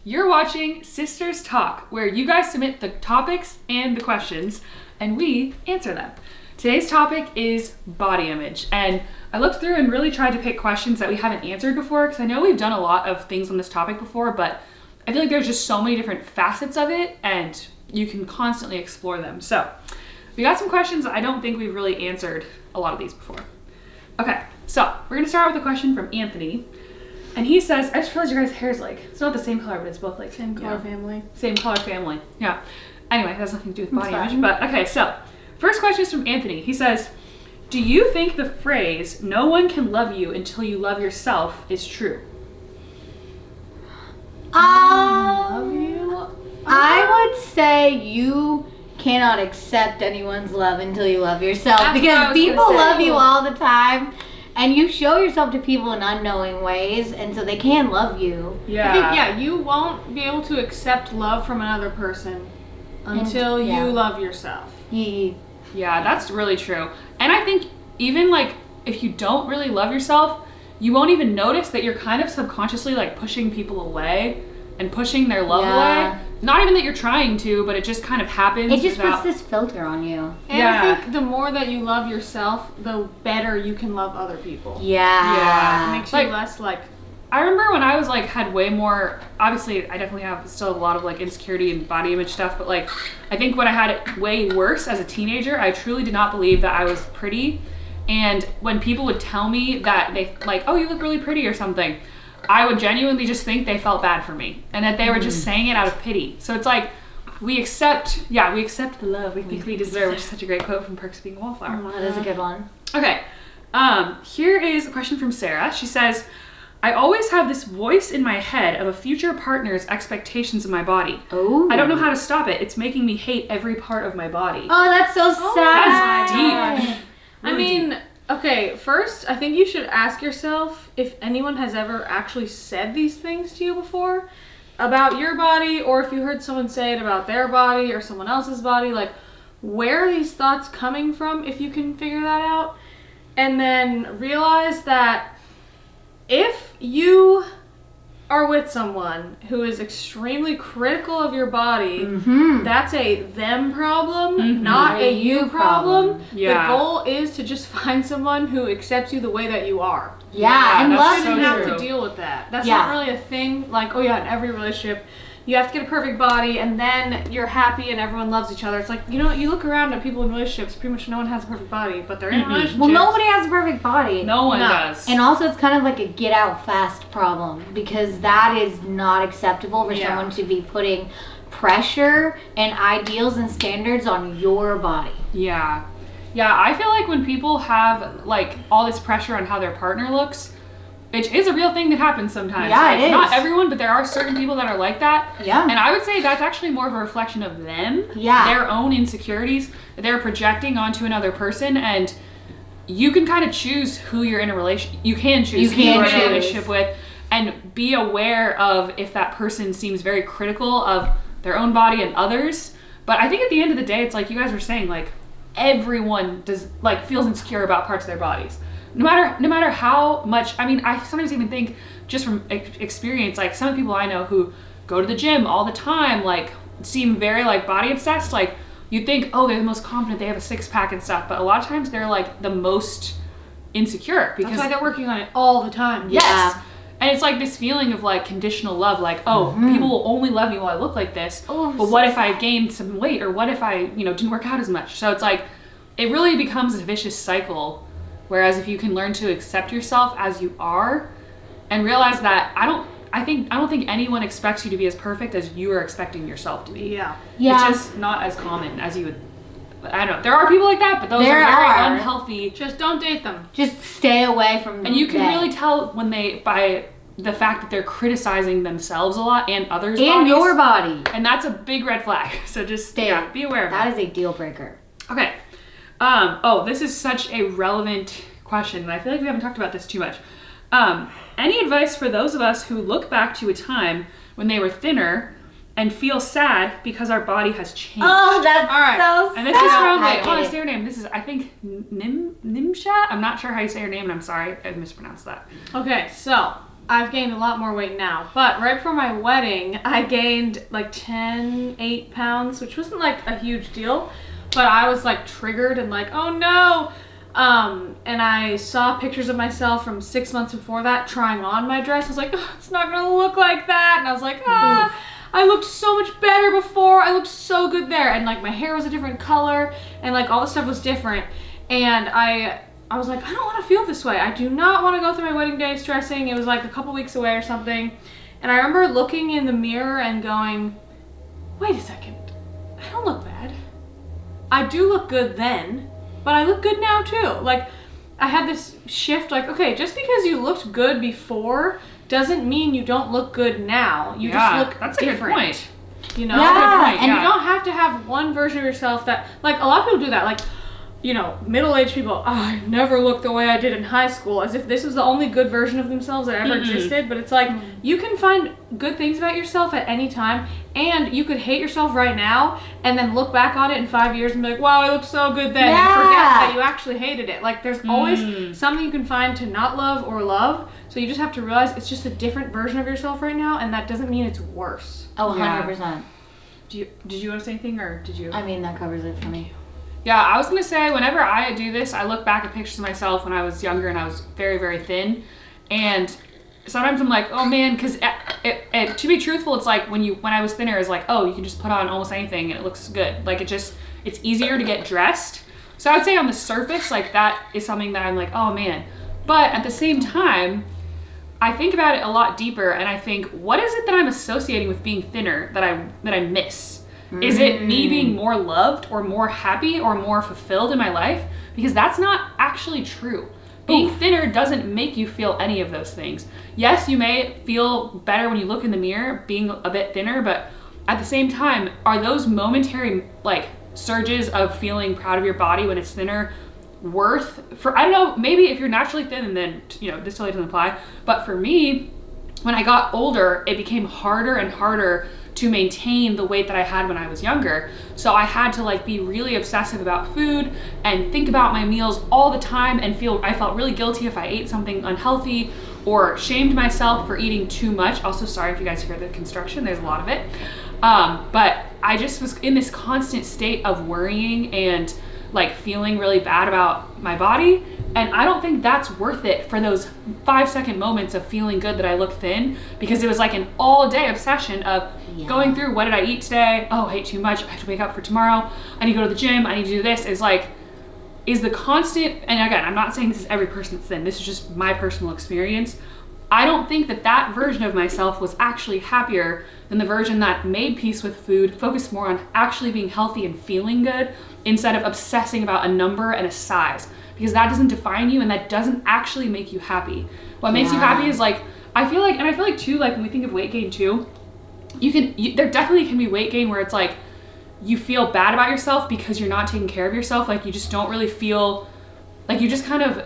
You're watching Sisters Talk, where you guys submit the topics and the questions, and we answer them. Today's topic is body image, and I looked through and really tried to pick questions that we haven't answered before, because I know we've done a lot of things on this topic before, but I feel like there's just so many different facets of it, and you can constantly explore them. So, we got some questions I don't think we've really answered a lot of these before. Okay, so we're gonna start with a question from Anthony. And he says, I just realized your guys' hair is like, it's not the same color, but it's both like same color family. Same color family. Yeah. Anyway, it has nothing to do with body image. But okay, so first question is from Anthony. He says, do you think the phrase, no one can love you until you love yourself, is true? Love you? I would say you cannot accept anyone's love until you love yourself. That's because people love you all the time. And you show yourself to people in unknowing ways, and so they can love you. Yeah. I think, you won't be able to accept love from another person until you love yourself. Yeah, that's really true. And I think even like, if you don't really love yourself, you won't even notice that you're kind of subconsciously like pushing people away and pushing their love away. Not even that you're trying to, but it just kind of happens. It just puts this filter on you. And I think the more that you love yourself, the better you can love other people. Yeah. It makes you less like... I remember when I was like, had way more, obviously I definitely have still a lot of like insecurity and body image stuff, but like, I think when I had it way worse as a teenager, I truly did not believe that I was pretty. And when people would tell me that they like, oh, you look really pretty or something, I would genuinely just think they felt bad for me and that they were just saying it out of pity. So it's like, we accept the love we think we deserve, which is such a great quote from Perks of Being a Wallflower. That is a good one. Okay, here is a question from Sarah. She says, I always have this voice in my head of a future partner's expectations of my body. Oh. I don't know how to stop it. It's making me hate every part of my body. Oh, that's so sad. That's deep. I mean... Okay, first, I think you should ask yourself if anyone has ever actually said these things to you before about your body, or if you heard someone say it about their body or someone else's body. Like, where are these thoughts coming from, if you can figure that out? And then realize that if you are with someone who is extremely critical of your body, that's a them problem, not a you problem. Yeah. The goal is to just find someone who accepts you the way that you are. Yeah, and love You shouldn't have to deal with that. That's not really a thing. Like, in every relationship, you have to get a perfect body, and then you're happy and everyone loves each other. It's like, you look around at people in relationships, pretty much no one has a perfect body, but they're in relationships. Well, nobody has a perfect body. No one does. And also, it's kind of like a get out fast problem, because that is not acceptable for someone to be putting pressure and ideals and standards on your body. Yeah, I feel like when people have like all this pressure on how their partner looks, it is a real thing that happens sometimes. Yeah, like, it is. Not everyone, but there are certain people that are like that. Yeah. And I would say that's actually more of a reflection of them. Yeah. Their own insecurities that they're projecting onto another person, and you can kind of choose who you're in a relationship. You can choose who you're in a relationship with, and be aware of if that person seems very critical of their own body and others. But I think at the end of the day, it's like you guys were saying, like everyone feels insecure about parts of their bodies. No matter how much, I mean, I sometimes even think, just from experience, like some of the people I know who go to the gym all the time, like seem very like body obsessed, like you'd think, oh, they're the most confident, they have a six-pack and stuff, but a lot of times they're like the most insecure, because that's why they're working on it all the time. Yes. Yeah. And it's like this feeling of like conditional love, like, oh, people will only love me while I look like this, but what if I gained some weight, or what if I, didn't work out as much? So it's like, it really becomes a vicious cycle. Whereas if you can learn to accept yourself as you are, and realize that I don't think anyone expects you to be as perfect as you are expecting yourself to be. Yeah. It's just not as common as you would. I don't know. There are people like that, but those are very unhealthy. Just don't date them. Just stay away from them. And you can really tell when by the fact that they're criticizing themselves a lot and others' and bodies. your body. And that's a big red flag. So just be aware of that. That is a deal breaker. Okay. This is such a relevant question, and I feel like we haven't talked about this too much. Any advice for those of us who look back to a time when they were thinner and feel sad because our body has changed? Oh, that's all right. So and this is from, I want to say her name. This is, I think, Nimsha? I'm not sure how you say her name, and I'm sorry I mispronounced that. Okay, so I've gained a lot more weight now. But right before my wedding, I gained like 8 pounds, which wasn't like a huge deal. But I was like triggered and like, oh no. And I saw pictures of myself from 6 months before that trying on my dress. I was like, oh, it's not gonna look like that. And I was like, I looked so much better before. I looked so good there. And like my hair was a different color and like all the stuff was different. And I was like, I don't want to feel this way. I do not want to go through my wedding day stressing. It was like a couple weeks away or something. And I remember looking in the mirror and going, wait a second. I don't look bad. I do look good then, but I look good now too. Like I had this shift like, okay, just because you looked good before doesn't mean you don't look good now. You just look that's different. A good point. You know? Yeah, That's a good point. And yeah. you don't have to have one version of yourself that, like a lot of people do that. Like, you know, middle-aged people, I never looked the way I did in high school, as if this was the only good version of themselves that ever existed. But it's like, you can find good things about yourself at any time, and you could hate yourself right now, and then look back on it in 5 years and be like, wow, I looked so good then, and forget that you actually hated it. Like, there's always something you can find to not love or love, so you just have to realize it's just a different version of yourself right now, and that doesn't mean it's worse. Oh, 100%. Did you want to say anything, or did you? I mean, that covers it for me. Yeah, I was going to say, whenever I do this, I look back at pictures of myself when I was younger and I was very, very thin. And sometimes I'm like, oh man, because to be truthful, it's like when I was thinner, it's like, oh, you can just put on almost anything and it looks good. Like it's easier to get dressed. So I would say on the surface, like that is something that I'm like, oh man. But at the same time, I think about it a lot deeper and I think, what is it that I'm associating with being thinner that I miss? Is it me being more loved or more happy or more fulfilled in my life? Because that's not actually true. Being thinner doesn't make you feel any of those things. Yes, you may feel better when you look in the mirror being a bit thinner, but at the same time, are those momentary like surges of feeling proud of your body when it's thinner worth, I don't know, maybe if you're naturally thin and then, you know, this totally doesn't apply, but for me, when I got older, it became harder and harder to maintain the weight that I had when I was younger. So I had to like be really obsessive about food and think about my meals all the time and I felt really guilty if I ate something unhealthy or shamed myself for eating too much. Also, sorry if you guys hear the construction, there's a lot of it. But I just was in this constant state of worrying and like feeling really bad about my body. And I don't think that's worth it for those 5-second moments of feeling good that I look thin, because it was like an all day obsession of going through, what did I eat today? Oh, I ate too much. I have to wake up for tomorrow. I need to go to the gym. I need to do this. Is the constant, and again, I'm not saying this is every person that's thin. This is just my personal experience. I don't think that version of myself was actually happier than the version that made peace with food, focused more on actually being healthy and feeling good instead of obsessing about a number and a size. Because that doesn't define you and that doesn't actually make you happy. What makes you happy is like, I feel like too, like when we think of weight gain too, there definitely can be weight gain where it's like, you feel bad about yourself because you're not taking care of yourself. Like you just don't really feel, like you just kind of,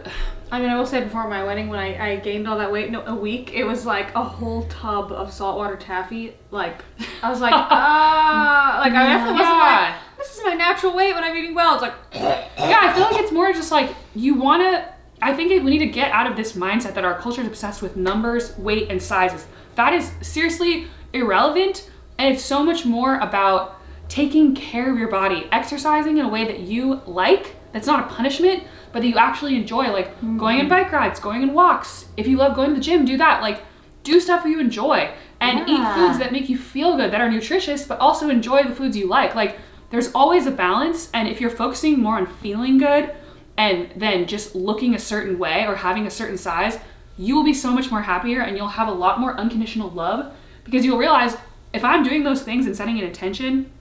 I mean, I will say before my wedding, when I gained all that weight in a week, it was like a whole tub of saltwater taffy. Like, I was like, like I definitely wasn't like, this is my natural weight when I'm eating well. It's like, yeah, I feel like it's more just like, I think we need to get out of this mindset that our culture is obsessed with numbers, weight, and sizes. That is seriously irrelevant, and it's so much more about taking care of your body, exercising in a way that you like, that's not a punishment, but that you actually enjoy, like going on bike rides, going on walks. If you love going to the gym, do that. Like, do stuff you enjoy and eat foods that make you feel good, that are nutritious, but also enjoy the foods you like. Like, there's always a balance, and if you're focusing more on feeling good and then just looking a certain way or having a certain size, you will be so much more happier and you'll have a lot more unconditional love, because you'll realize, if I'm doing those things and setting an intention,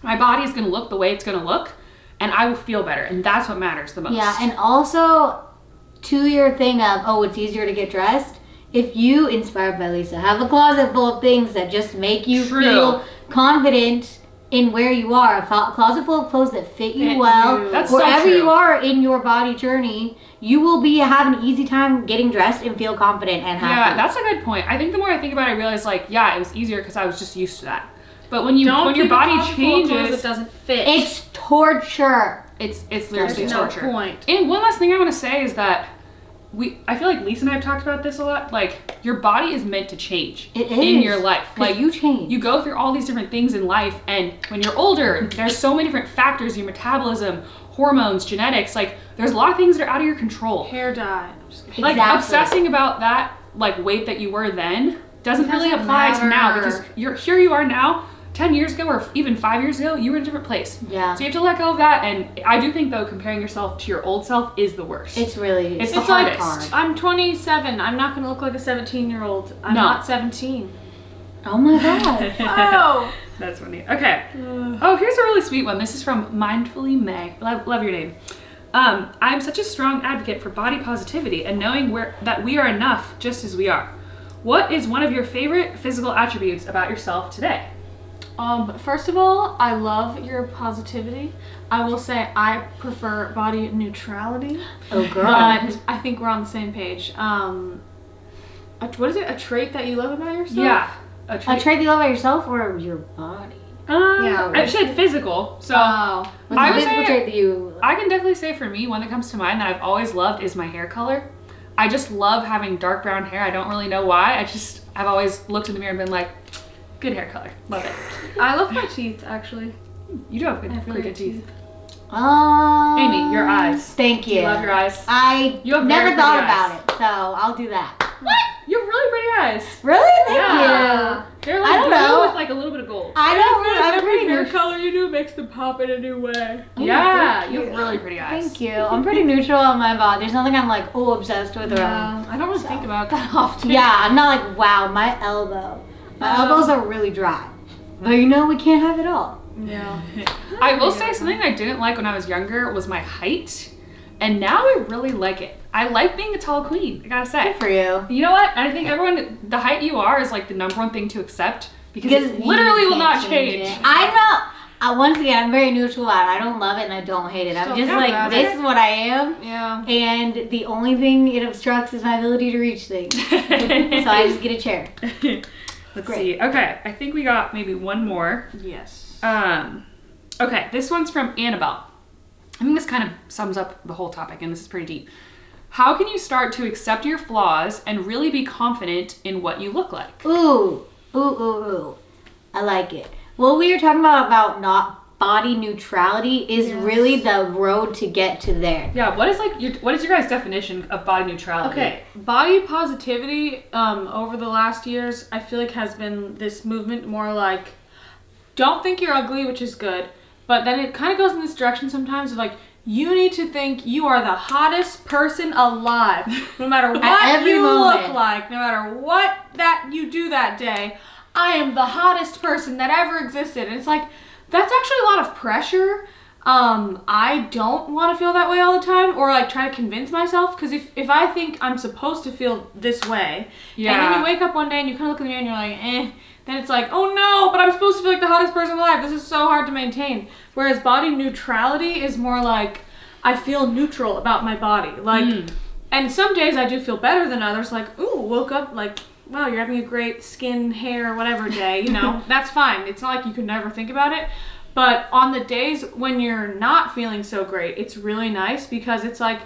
my body is going to look the way it's going to look, and I will feel better, and that's what matters the most. Yeah, and also, to your thing of, it's easier to get dressed, if you, inspired by Lisa, have a closet full of things that just make you feel confident in where you are, a closet full of clothes that fit you well, that's wherever so true. you are in your body journey, you will have an easy time getting dressed and feel confident and happy. Yeah, that's a good point. I think the more I think about it, I realize, like, yeah, it was easier because I was just used to that. But when your body changes, it doesn't fit. It's torture. It's literally There's torture. no point. And one last thing I want to say is that I feel like Lisa and I have talked about this a lot. Like, your body is meant to change It in is, your life. 'cause Like, you change. You go through all these different things in life, and when you're older, there's so many different factors, your metabolism, hormones, genetics. Like, there's a lot of things that are out of your control. Hair dye. I'm just kidding. Like, Exactly. obsessing about that, like, weight that you were then doesn't really Doesn't apply to now, matter. because here you are now. 10 years ago or even 5 years ago, you were in a different place. Yeah. So you have to let go of that. And I do think, though, comparing yourself to your old self is the worst. It's really, It's the the hardest. hardest. I'm 27. I'm not going to look like a 17-year-old. I'm No. not 17. Oh my god. Oh. That's funny. Okay. Oh, here's a really sweet one. This is from Mindfully May. Love your name. I'm such a strong advocate for body positivity and knowing that we are enough just as we are. What is one of your favorite physical attributes about yourself today? First of all, I love your positivity. I will say I prefer body neutrality. Oh girl. But I think we're on the same page. What is it? A trait that you love about yourself? Yeah. A trait you love about yourself or your body? Yeah, I said physical. So Oh. What's I the would physical say- trait that you... I can definitely say for me, one that comes to mind that I've always loved is my hair color. I just love having dark brown hair. I don't really know why. I've always looked in the mirror and been like, good hair color. Love it. I love my teeth, actually. You do have I have really good teeth. Amy, your eyes. Thank you. You love your eyes. I You have never very thought pretty about it, so I'll do that. What? You have really pretty eyes. Really? Thank Yeah. you. They're like I don't blue know. with like a little bit of gold. I don't. I'm pretty hair neutral. color you do makes them pop in a new way. Yeah, thank you you. have really pretty eyes. Thank you. I'm pretty neutral on my body. There's nothing I'm like obsessed with or. I don't really think about that often. Yeah, I'm not like wow. My elbow. My elbows are really dry. But we can't have it all. Yeah. I will say something I didn't like when I was younger was my height, and now I really like it. I like being a tall queen, I gotta say. Good for you. You know what? I think everyone, the height you are is like the number one thing to accept because it you literally will can't not change. it. I know. Once again, I'm very neutral about it. I don't love it and I don't hate it. I'm Still just good like, about this it. is what I am. Yeah. And the only thing it obstructs is my ability to reach things. So I just get a chair. Let's Great. see. Okay, I think we got maybe one more. Yes. Okay, this one's from Annabelle. I think this kind of sums up the whole topic, and this is pretty deep. How can you start to accept your flaws and really be confident in what you look like? Ooh. I like it. What we were talking about not body neutrality is really the road to get to there. Yeah, what is your guys' definition of body neutrality? Okay, body positivity over the last years, I feel like has been this movement more like, don't think you're ugly, which is good, but then it kind of goes in this direction sometimes of like, you need to think you are the hottest person alive, no matter what every you moment. look like, no matter what that you do that day. I am the hottest person that ever existed. And it's like, that's actually a lot of pressure. I don't want to feel that way all the time or like try to convince myself, because if I think I'm supposed to feel this way, and then you wake up one day and you kind of look in the mirror and you're like, then it's like, oh no, but I'm supposed to feel like the hottest person alive. This is so hard to maintain. Whereas body neutrality is more like, I feel neutral about my body. Like, and some days I do feel better than others. Like, ooh, woke up like, wow, you're having a great skin, hair, whatever day, that's fine. It's not like you can never think about it. But on the days when you're not feeling so great, it's really nice because it's like,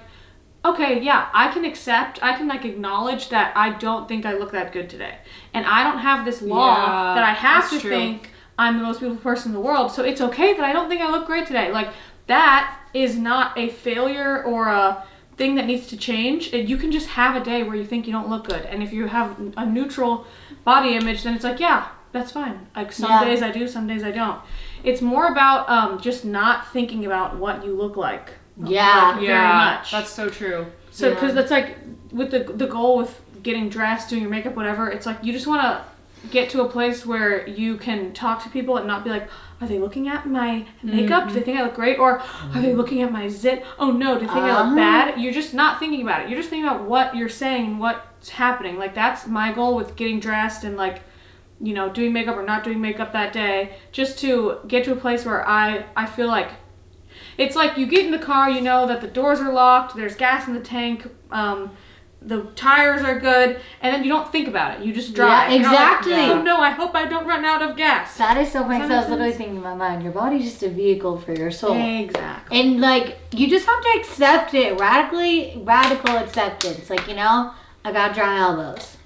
okay, yeah, I can like acknowledge that I don't think I look that good today. And I don't have this law that I have to think I'm the most beautiful person in the world. So it's okay that I don't think I look great today. Like, that is not a failure or a thing that needs to change. And you can just have a day where you think you don't look good. And if you have a neutral body image, then it's like, yeah, that's fine. Like, some days I do, some days I don't. It's more about just not thinking about what you look like. Yeah. Like, very much. That's so true. So, because that's like, with the goal with getting dressed, doing your makeup, whatever, it's like, you just want to get to a place where you can talk to people and not be like, are they looking at my makeup? Do they think I look great? Or are they looking at my zit? Oh no, do they think I look bad? You're just not thinking about it. You're just thinking about what you're saying and what's happening. Like, that's my goal with getting dressed and like, doing makeup or not doing makeup that day, just to get to a place where I feel like, it's like you get in the car, that the doors are locked, there's gas in the tank, the tires are good, and then you don't think about it. You just drive. Yeah, exactly. Like, oh no, I hope I don't run out of gas. That is so funny. Does So I that was make literally sense? thinking in my mind, your body's just a vehicle for your soul. Exactly. And like, you just have to accept it. Radical acceptance. Like, I got dry elbows.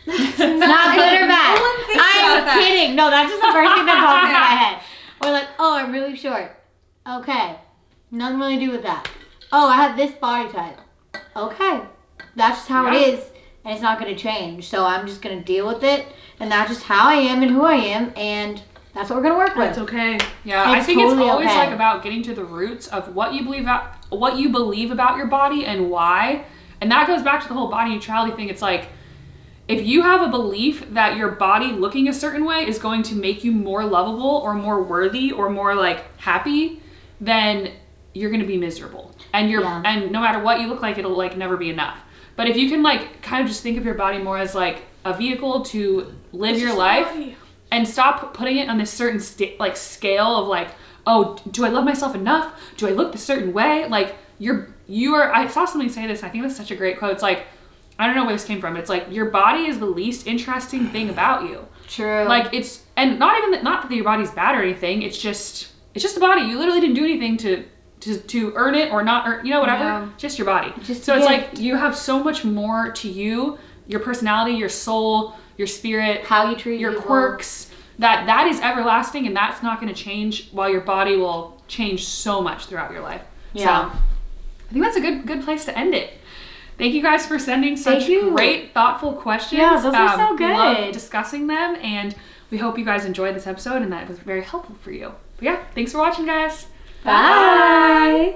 It's not good or bad. No one thinks about I'm that. kidding. No, that's just the first thing that pops in my head. Or like, oh, I'm really short. Okay. Nothing really to do with that. Oh, I have this body type. Okay. That's just how it is. And it's not going to change. So I'm just going to deal with it. And that's just how I am and who I am. And that's what we're going to work with. That's okay. Yeah, I It's think totally it's always okay. like about getting to the roots of what you believe about your body and why. And that goes back to the whole body neutrality thing. It's like, if you have a belief that your body looking a certain way is going to make you more lovable or more worthy or more like happy, then you're going to be miserable. And and no matter what you look like, it'll like never be enough. But if you can like kind of just think of your body more as like a vehicle to live your life and stop putting it on this certain scale of like, oh, do I love myself enough? Do I look a certain way? Like I saw somebody say this, and I think that's such a great quote. It's like, I don't know where this came from. It's like, your body is the least interesting thing about you. True. Like, it's, and not that your body's bad or anything. It's just a body. You literally didn't do anything to earn it or not earn, whatever. Yeah. Just your body. Just so a it's gift. like, you have so much more to you, your personality, your soul, your spirit, How you treat your people. quirks, that is everlasting, and that's not going to change, while your body will change so much throughout your life. Yeah. So I think that's a good place to end it. Thank you guys for sending such great, thoughtful questions. Yeah, those are so We love good. discussing them, and we hope you guys enjoyed this episode and that it was very helpful for you. But yeah, thanks for watching, guys. Bye.